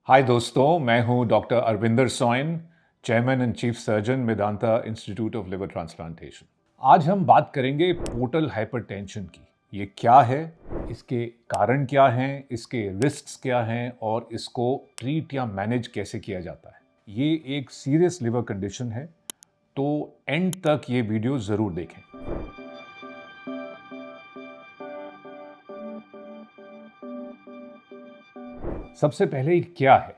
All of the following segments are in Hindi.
हाय दोस्तों, मैं हूं doctor Arvinder Soin, chairman and chief surgeon Medanta institute of liver transplantation. आज हम बात करेंगे पोर्टल हाइपरटेंशन की। ये क्या है, इसके कारण क्या हैं, इसके रिस्क्स क्या हैं और इसको ट्रीट या मैनेज कैसे किया जाता है। ये एक सीरियस लिवर कंडीशन है, तो एंड तक ये वीडियो ज़रूर देखें। सबसे पहले क्या है?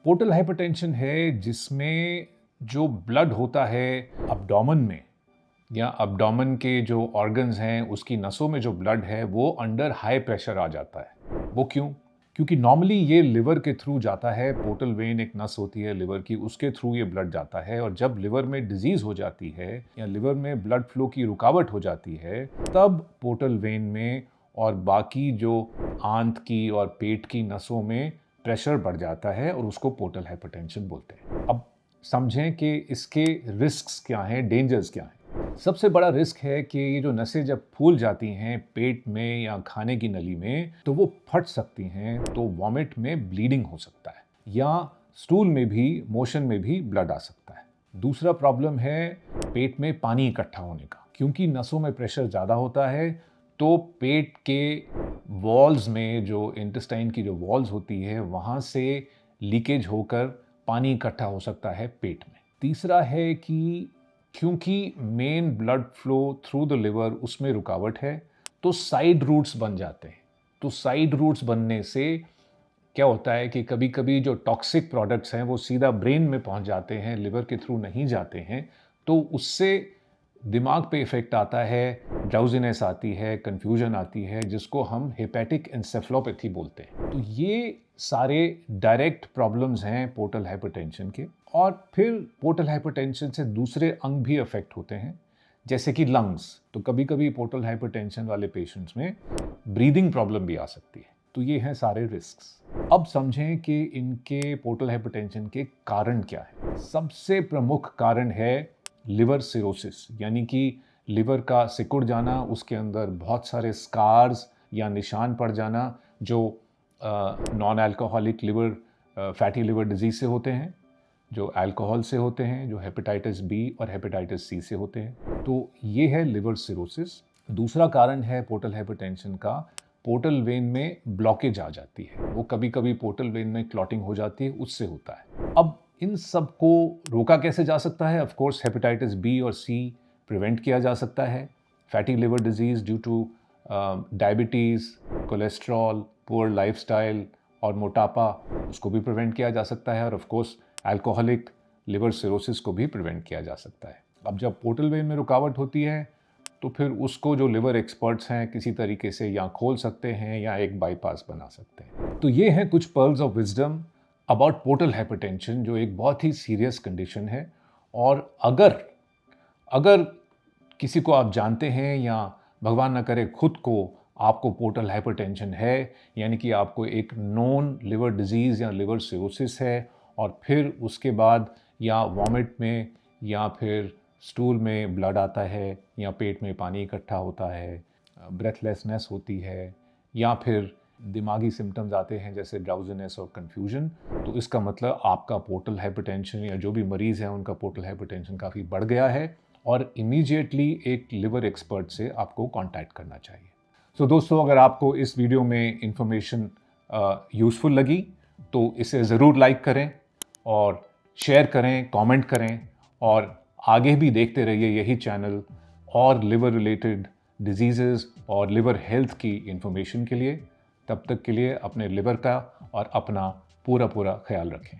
पोर्टल हाइपरटेंशन है जिसमें जो ब्लड होता है अब्डोमेन में या अब्डोमेन के जो ऑर्गन्स हैं उसकी नसों में जो ब्लड है वो अंडर हाई प्रेशर आ जाता है। वो क्यों? क्योंकि नॉर्मली ये लिवर के थ्रू जाता है। पोर्टल वेन एक नस होती है लिवर की, उसके थ्रू ये ब्लड जाता है और जब लिवर में डिजीज हो जाती है या लिवर में ब्लड फ्लो की रुकावट हो जाती है तब पोर्टल वेन में और बाकी जो आंत की और पेट की नसों में प्रेशर बढ़ जाता है और उसको पोर्टल हाइपरटेंशन बोलते हैं। अब समझें कि इसके रिस्क्स क्या हैं, डेंजर्स क्या हैं। सबसे बड़ा रिस्क है कि ये जो नसें जब फूल जाती हैं पेट में या खाने की नली में तो वो फट सकती हैं, तो वॉमिट में ब्लीडिंग हो सकता है या स्टूल में भी, मोशन में भी ब्लड आ सकता है। दूसरा प्रॉब्लम है पेट में पानी इकट्ठा होने का। क्योंकि नसों में प्रेशर ज़्यादा होता है तो पेट के वॉल्स में, जो इंटेस्टाइन की जो वॉल्स होती है, वहाँ से लीकेज होकर पानी इकट्ठा हो सकता है पेट में। तीसरा है कि क्योंकि main blood flow through the liver उसमें रुकावट है तो साइड रूट्स बन जाते हैं। तो साइड रूट्स बनने से क्या होता है कि कभी कभी जो टॉक्सिक प्रोडक्ट्स हैं वो सीधा ब्रेन में पहुंच जाते हैं, लिवर के थ्रू नहीं जाते हैं, तो उससे दिमाग पे इफेक्ट आता है, ड्राउजीनेस आती है, कंफ्यूजन आती है, जिसको हम हेपेटिक एन्सेफेलोपैथी बोलते हैं। तो ये सारे डायरेक्ट प्रॉब्लम्स हैं पोर्टल हाइपरटेंशन के। और फिर पोर्टल हाइपरटेंशन से दूसरे अंग भी अफेक्ट होते हैं, जैसे कि लंग्स। तो कभी कभी पोर्टल हाइपरटेंशन वाले पेशेंट्स में ब्रीदिंग प्रॉब्लम भी आ सकती है। तो ये हैं सारे रिस्क्स। अब समझें कि इनके पोर्टल हाइपरटेंशन के कारण क्या है। सबसे प्रमुख कारण है लिवर सिरोसिस, यानी कि लिवर का सिकुड़ जाना, उसके अंदर बहुत सारे स्कार्स या निशान पड़ जाना जो non alcoholic liver fatty liver disease से होते हैं, जो अल्कोहल से होते हैं, जो हेपेटाइटिस बी और हेपेटाइटिस सी से होते हैं। तो ये है लिवर सिरोसिस। दूसरा कारण है पोर्टल हाइपरटेंशन का, पोर्टल वेन में ब्लॉकेज आ जाती है। वो कभी कभी पोर्टल वेन में क्लॉटिंग हो जाती है, उससे होता है। अब इन सब को रोका कैसे जा सकता है? ऑफ कोर्स हेपेटाइटिस बी और सी प्रिवेंट किया जा सकता है। Fatty liver disease due two diabetes, cholesterol, poor lifestyle और मोटापा, उसको भी प्रिवेंट किया जा सकता है। और of course alcoholic liver cirrhosis को भी प्रिवेंट किया जा सकता है। अब जब पोर्टल वेन में रुकावट होती है तो फिर उसको जो लिवर एक्सपर्ट्स हैं किसी तरीके से या खोल सकते हैं या एक बाईपास बना सकते हैं। तो ये हैं कुछ pearls of wisdom about portal hypertension, जो एक बहुत ही सीरियस कंडीशन है। और अगर किसी को आप जानते हैं या भगवान ना करे खुद को आपको पोर्टल हाइपरटेंशन है, यानी कि आपको एक नोन लिवर डिजीज़ या लिवर सिरोसिस है और फिर उसके बाद या वॉमिट में या फिर स्टूल में ब्लड आता है या पेट में पानी इकट्ठा होता है, ब्रेथलेसनेस होती है या फिर दिमागी सिम्टम्स आते हैं जैसे ड्राउजीनेस और कन्फ्यूजन, तो इसका मतलब आपका पोर्टल हाइपरटेंशन या जो भी मरीज़ हैं उनका पोर्टल हाइपरटेंशन काफ़ी बढ़ गया है और इमीडिएटली एक लिवर एक्सपर्ट से आपको कांटेक्ट करना चाहिए। सो दोस्तों, अगर आपको इस वीडियो में इंफॉर्मेशन यूज़फुल लगी तो इसे ज़रूर लाइक करें और शेयर करें, कमेंट करें और आगे भी देखते रहिए यही चैनल और लिवर रिलेटेड डिजीज़ेज़ और लिवर हेल्थ की इंफॉर्मेशन के लिए। तब तक के लिए अपने लिवर का और अपना पूरा ख्याल रखें।